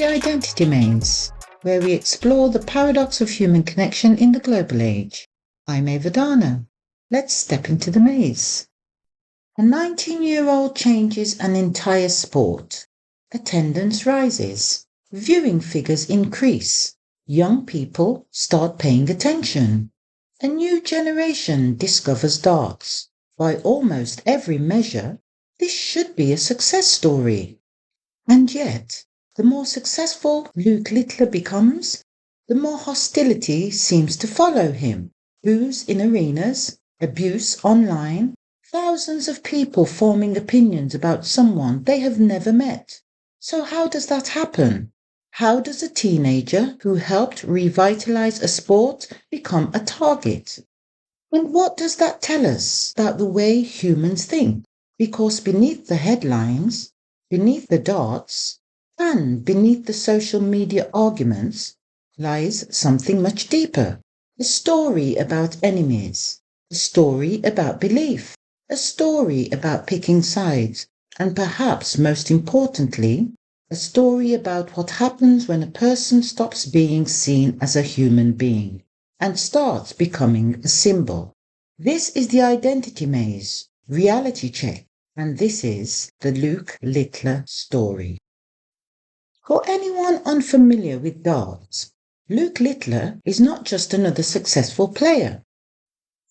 Identity Maze, where we explore the paradox of human connection in the global age. I'm Ava Dana. Let's step into the maze. A 19-year-old changes an entire sport. Attendance rises. Viewing figures increase. Young people start paying attention. A new generation discovers darts. By almost every measure, this should be a success story. And yet, the more successful Luke Littler becomes, the more hostility seems to follow him. Boos in arenas, abuse online, thousands of people forming opinions about someone they have never met. So how does that happen? How does a teenager who helped revitalize a sport become a target? And what does that tell us about the way humans think? Because beneath the headlines, beneath the darts, and beneath the social media arguments lies something much deeper. A story about enemies, a story about belief, a story about picking sides, and perhaps most importantly, a story about what happens when a person stops being seen as a human being and starts becoming a symbol. This is the Identity Maze, reality check, and this is the Luke Littler story. For anyone unfamiliar with darts, Luke Littler is not just another successful player.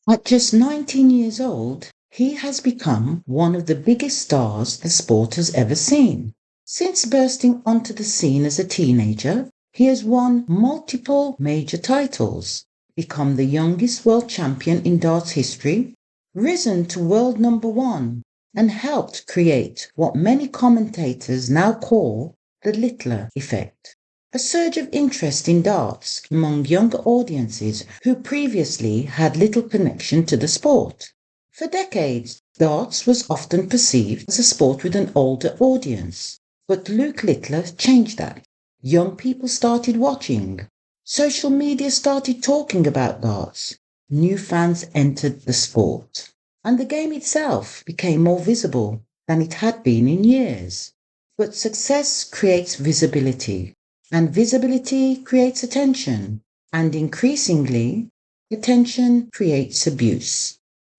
At just 19 years old, he has become one of the biggest stars the sport has ever seen. Since bursting onto the scene as a teenager, he has won multiple major titles, become the youngest world champion in darts history, risen to world number one, and helped create what many commentators now call the Littler effect. A surge of interest in darts among younger audiences who previously had little connection to the sport. For decades, darts was often perceived as a sport with an older audience, but Luke Littler changed that. Young people started watching. Social media started talking about darts. New fans entered the sport. And the game itself became more visible than it had been in years. But success creates visibility, and visibility creates attention, and increasingly, attention creates abuse.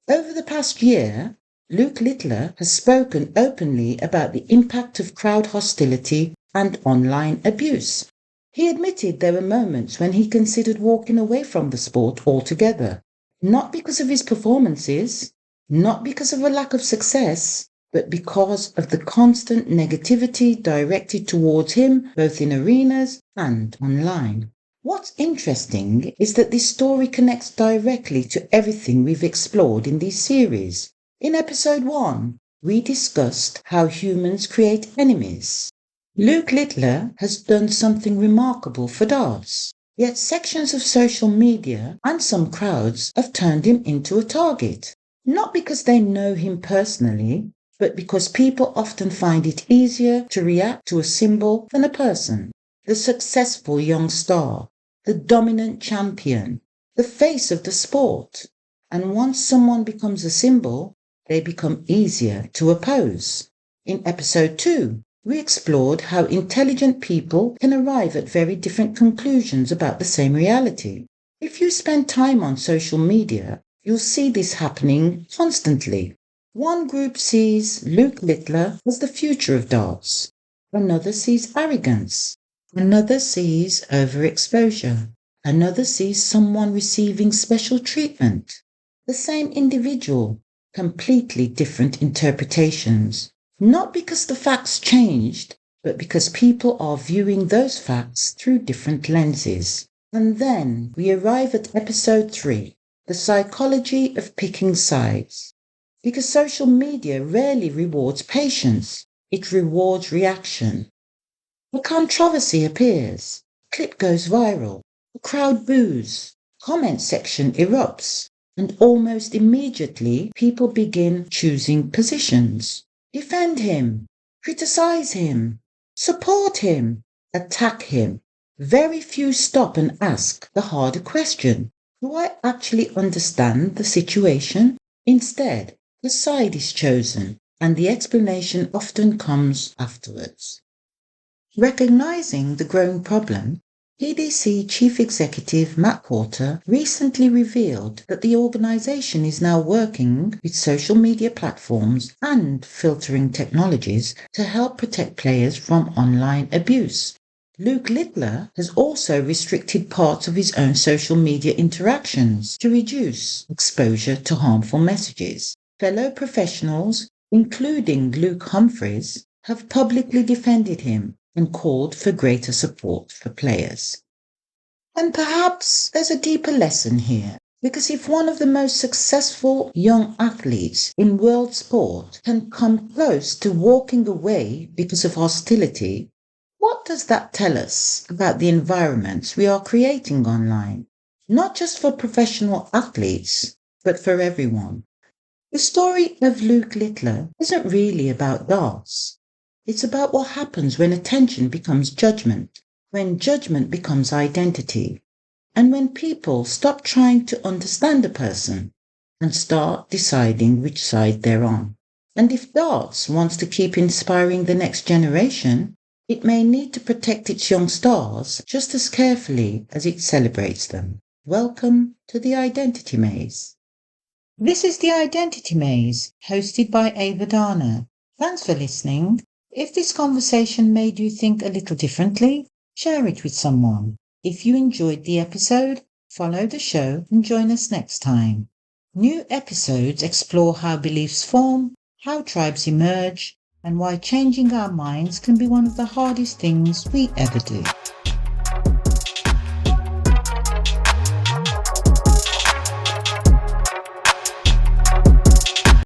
Over the past year, Luke Littler has spoken openly about the impact of crowd hostility and online abuse. He admitted there were moments when he considered walking away from the sport altogether, not because of his performances, not because of a lack of success, but because of the constant negativity directed towards him both in arenas and online. What's interesting is that this story connects directly to everything we've explored in this series. In episode 1, we discussed how humans create enemies. Luke Littler has done something remarkable for darts, yet sections of social media and some crowds have turned him into a target. Not because they know him personally, but because people often find it easier to react to a symbol than a person. The successful young star, the dominant champion, the face of the sport. And once someone becomes a symbol, they become easier to oppose. In episode 2, we explored how intelligent people can arrive at very different conclusions about the same reality. If you spend time on social media, you'll see this happening constantly. One group sees Luke Littler as the future of darts. Another sees arrogance. Another sees overexposure. Another sees someone receiving special treatment. The same individual, completely different interpretations. Not because the facts changed, but because people are viewing those facts through different lenses. And then we arrive at episode 3, the psychology of picking sides. Because social media rarely rewards patience, it rewards reaction. A controversy appears, clip goes viral, a crowd boos, comment section erupts, and almost immediately people begin choosing positions. Defend him, criticize him, support him, attack him. Very few stop and ask the harder question. Do I actually understand the situation? Instead, the side is chosen, and the explanation often comes afterwards. Recognizing the growing problem, PDC Chief Executive Matt Porter recently revealed that the organization is now working with social media platforms and filtering technologies to help protect players from online abuse. Luke Littler has also restricted parts of his own social media interactions to reduce exposure to harmful messages. Fellow professionals, including Luke Humphries, have publicly defended him and called for greater support for players. And perhaps there's a deeper lesson here, because if one of the most successful young athletes in world sport can come close to walking away because of hostility, what does that tell us about the environments we are creating online? Not just for professional athletes, but for everyone. The story of Luke Littler isn't really about darts. It's about what happens when attention becomes judgment, when judgment becomes identity, and when people stop trying to understand a person and start deciding which side they're on. And if darts wants to keep inspiring the next generation, it may need to protect its young stars just as carefully as it celebrates them. Welcome to the Identity Maze. This is the Identity Maze, hosted by Ava Dana. Thanks for listening. If this conversation made you think a little differently, share it with someone. If you enjoyed the episode, follow the show and join us next time. New episodes explore how beliefs form, how tribes emerge, and why changing our minds can be one of the hardest things we ever do.